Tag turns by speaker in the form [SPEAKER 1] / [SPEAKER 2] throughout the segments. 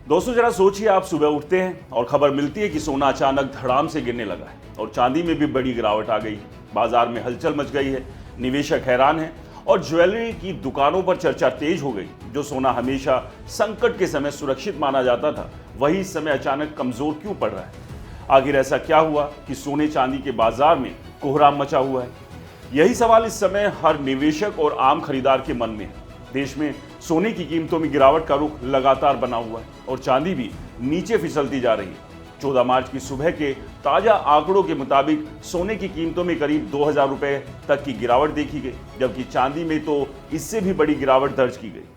[SPEAKER 1] दोस्तों जरा सोचिए, आप सुबह उठते हैं और खबर मिलती है कि सोना अचानक धड़ाम से गिरने लगा है और चांदी में भी बड़ी गिरावट आ गई है। बाजार में हलचल मच गई है, निवेशक हैरान हैं और ज्वेलरी की दुकानों पर चर्चा तेज हो गई। जो सोना हमेशा संकट के समय सुरक्षित माना जाता था, वही इस समय अचानक कमजोर क्यों पड़ रहा है? आखिर ऐसा क्या हुआ कि सोने चांदी के बाजार में कोहराम मचा हुआ है? यही सवाल इस समय हर निवेशक और आम खरीदार के मन में है। देश में सोने की कीमतों में गिरावट का रुख लगातार बना हुआ है और चांदी भी नीचे फिसलती जा रही है। 14 मार्च की सुबह के ताजा आंकड़ों के मुताबिक सोने की कीमतों में करीब 2000 रुपए तक की गिरावट देखी गई, जबकि चांदी में तो इससे भी बड़ी गिरावट दर्ज की गई।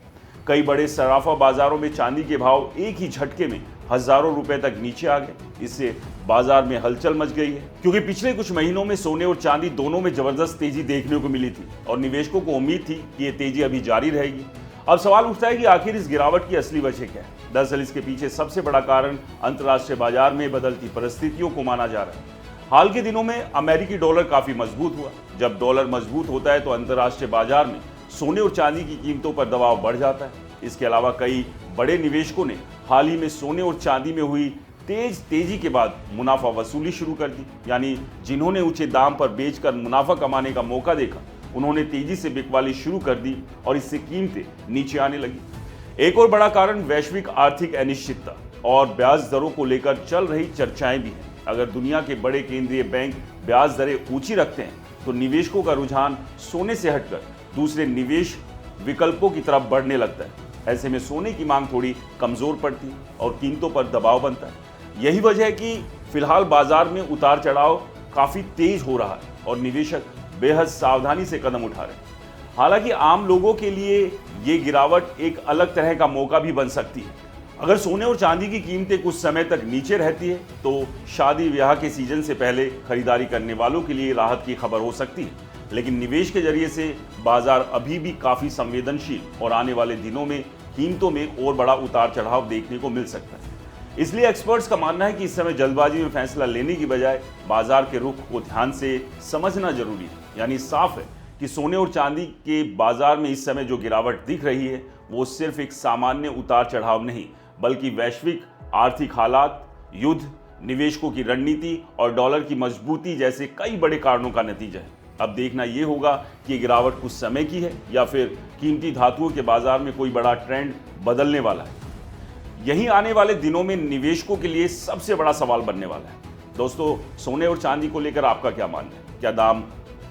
[SPEAKER 1] कई बड़े सराफा बाजारों में चांदी के भाव एक ही झटके में हजारों रुपए तक नीचे आ गए। इससे बाजार में हलचल मच गई है, क्योंकि पिछले कुछ महीनों में सोने और चांदी दोनों में जबरदस्त तेजी देखने को मिली थी और निवेशकों को उम्मीद थी कि ये तेजी अभी जारी रहेगी। अब सवाल उठता है कि आखिर इस गिरावट की असली वजह क्या है? दरअसल इसके पीछे सबसे बड़ा कारण अंतर्राष्ट्रीय बाजार में बदलती परिस्थितियों को माना जा रहा है। हाल के दिनों में अमेरिकी डॉलर काफी मजबूत हुआ। जब डॉलर मजबूत होता है तो अंतर्राष्ट्रीय बाजार में सोने और चांदी की कीमतों पर दबाव बढ़ जाता है। इसके अलावा कई बड़े निवेशकों ने हाल ही में सोने और चांदी में हुई तेजी के बाद मुनाफा वसूली शुरू कर दी। यानी जिन्होंने ऊंचे दाम पर बेचकर मुनाफा कमाने का मौका देखा, उन्होंने तेजी से बिकवाली शुरू कर दी और इससे कीमतें नीचे आने लगी। एक और बड़ा कारण वैश्विक आर्थिक अनिश्चितता और ब्याज दरों को लेकर चल रही चर्चाएं भी हैं। अगर दुनिया के बड़े केंद्रीय बैंक ब्याज दरें ऊंची रखते हैं तो निवेशकों का रुझान सोने से हटकर दूसरे निवेश विकल्पों की तरफ बढ़ने लगता है। ऐसे में सोने की मांग थोड़ी कमजोर पड़ती है और कीमतों पर दबाव बनता है। यही वजह है कि फिलहाल बाजार में उतार चढ़ाव काफी तेज हो रहा है और निवेशक बेहद सावधानी से कदम उठा रहे हैं। हालांकि आम लोगों के लिए ये गिरावट एक अलग तरह का मौका भी बन सकती है। अगर सोने और चांदी की कीमतें कुछ समय तक नीचे रहती है तो शादी ब्याह के सीजन से पहले खरीदारी करने वालों के लिए राहत की खबर हो सकती है। लेकिन निवेश के जरिए से बाजार अभी भी काफी संवेदनशील और आने वाले दिनों में कीमतों में और बड़ा उतार चढ़ाव देखने को मिल सकता है। इसलिए एक्सपर्ट्स का मानना है कि इस समय जल्दबाजी में फैसला लेने की बजाय बाजार के रुख को ध्यान से समझना जरूरी है। यानी साफ है कि सोने और चांदी के बाजार में इस समय जो गिरावट दिख रही है वो सिर्फ एक सामान्य उतार चढ़ाव नहीं, बल्कि वैश्विक आर्थिक हालात, युद्ध, निवेशकों की रणनीति और डॉलर की मजबूती जैसे कई बड़े कारणों का नतीजा है। अब देखना यह होगा कि गिरावट कुछ समय की है या फिर कीमती धातुओं के बाजार में कोई बड़ा ट्रेंड बदलने वाला है। यही आने वाले दिनों में निवेशकों के लिए सबसे बड़ा सवाल बनने वाला है। दोस्तों, सोने और चांदी को लेकर आपका क्या मानना है? क्या दाम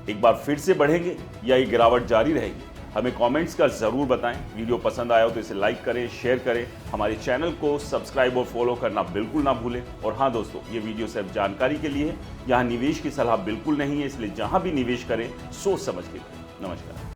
[SPEAKER 1] एक बार फिर से बढ़ेंगे या ये गिरावट जारी रहेगी? हमें कमेंट्स कर जरूर बताएं। वीडियो पसंद आया हो तो इसे लाइक करें, शेयर करें। हमारे चैनल को सब्सक्राइब और फॉलो करना बिल्कुल ना भूलें। और हाँ दोस्तों, ये वीडियो सिर्फ जानकारी के लिए है, यहाँ निवेश की सलाह बिल्कुल नहीं है, इसलिए जहाँ भी निवेश करें सोच समझ के करें। नमस्कार।